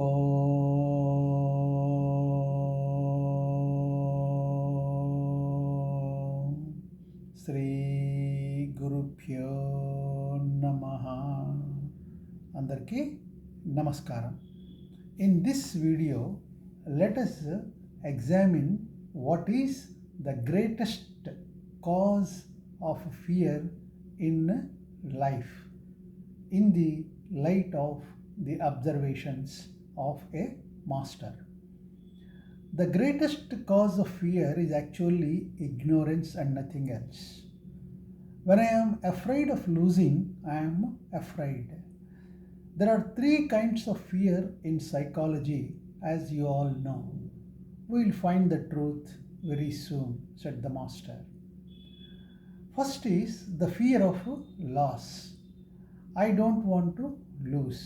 ఓం శ్రీ గురుభ్యో నమః. అందరికీ నమస్కారం. In this video, let us examine what is the greatest cause of fear in life in the light of the observations of a master. The greatest cause of fear is actually ignorance and nothing else. When I am afraid of losing, I am afraid. There are three kinds of fear in psychology, as you all know. We will find the truth very soon, said the master. First is the fear of loss. I don't want to lose.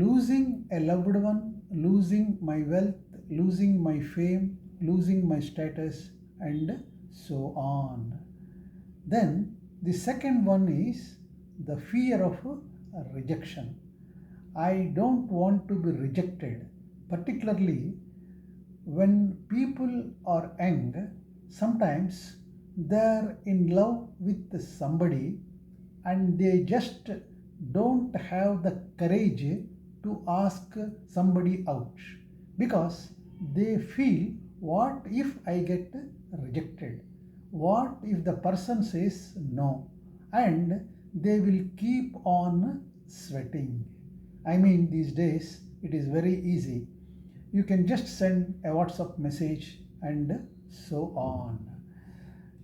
Losing a loved one, losing my wealth, losing my fame, losing my status, and so on. Then the second one is the fear of rejection. I don't want to be rejected, particularly when people are young. Sometimes they're in love with somebody and they just don't have the courage to ask somebody out because they feel, what if I get rejected? What if the person says no? And they will keep on sweating. I mean, these days it is very easy. You can just send a WhatsApp message and so on.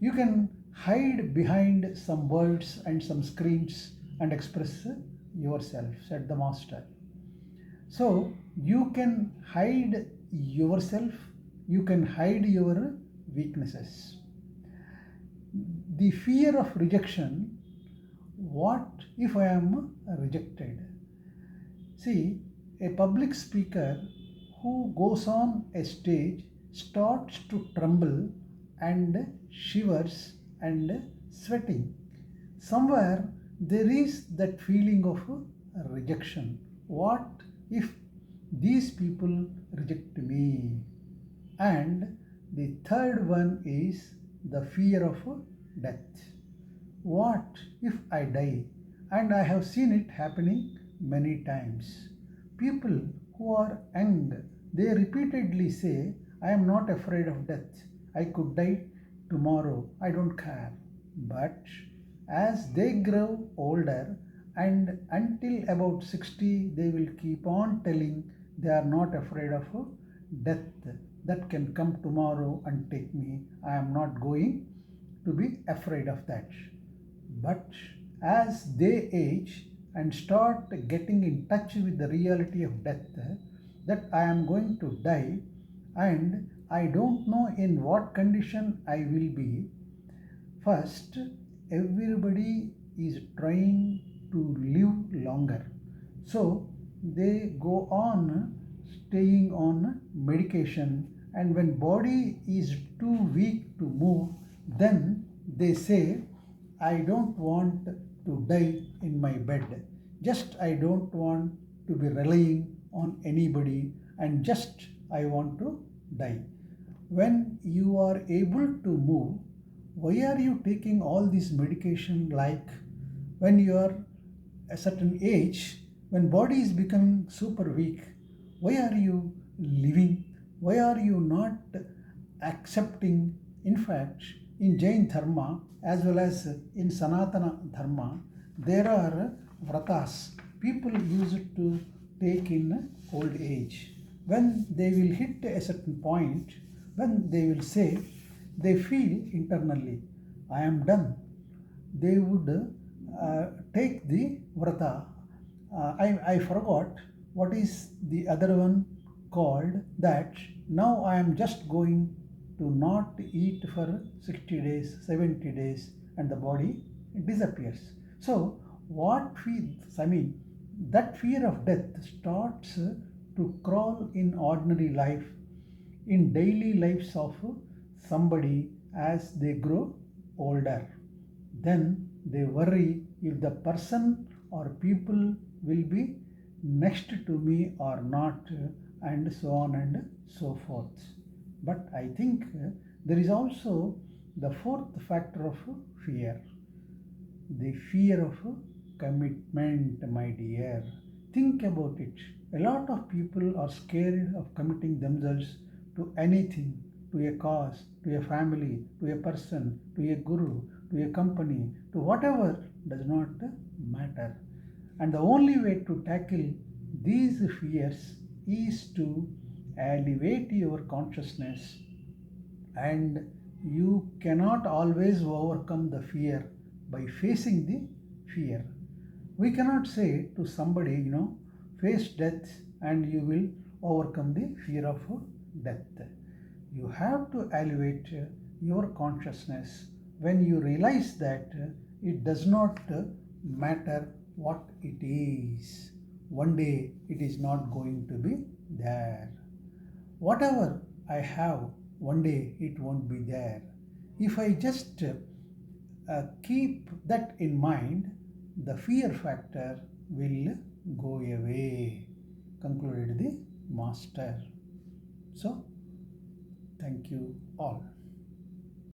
You can hide behind some words and some screens and express yourself, said the master. So you can hide yourself, you can hide your weaknesses. The fear of rejection. What if I am rejected? See, a public speaker who goes on a stage starts to tremble and shivers and sweating. Somewhere there is that feeling of rejection. What if these people reject me? And the third one is the fear of death. What if I die? And I have seen it happening many times. People who are young, they repeatedly say, I am not afraid of death. I could die tomorrow. I don't care. But as they grow older and until about 60, they will keep on telling they are not afraid of death. That can come tomorrow and take me. I am not going to be afraid of that. But as they age and start getting in touch with the reality of death, that I am going to die and I don't know in what condition I will be. First, everybody is trying to live longer. So they go on staying on medication, and when body is too weak to move, then they say, I don't want to die in my bed. Just I don't want to be relying on anybody and just I want to die. When you are able to move, why are you taking all this medication? Like when you are a certain age, when body is becoming super weak, why are you living? Why are you not accepting? In fact, in Jain Dharma as well as in Sanatana Dharma, there are vratas people use it to take in old age. When they will hit a certain point, when they will say, they feel internally, I am done. They would take the vrata. I forgot what is the other one called, that now I am just going to not eat for 60 days, 70 days, and the body disappears. So what feels, that fear of death starts to crawl in ordinary life, in daily lives of somebody as they grow older. Then they worry if the person or people will be next to me or not, and so on and so forth. But I think there is also the fourth factor of fear, the fear of commitment, my dear. Think about it. A lot of people are scared of committing themselves to anything, to a cause, to a family, to a person, to a guru, to a company, to whatever does not matter. And the only way to tackle these fears is to elevate your consciousness, and you cannot always overcome the fear by facing the fear. We cannot say to somebody, face death and you will overcome the fear of death. You have to elevate your consciousness when you realize that it does not matter what it is. One day it is not going to be there. Whatever I have, one day it won't be there. If I just keep that in mind, the fear factor will go away, concluded the master. So, thank you all.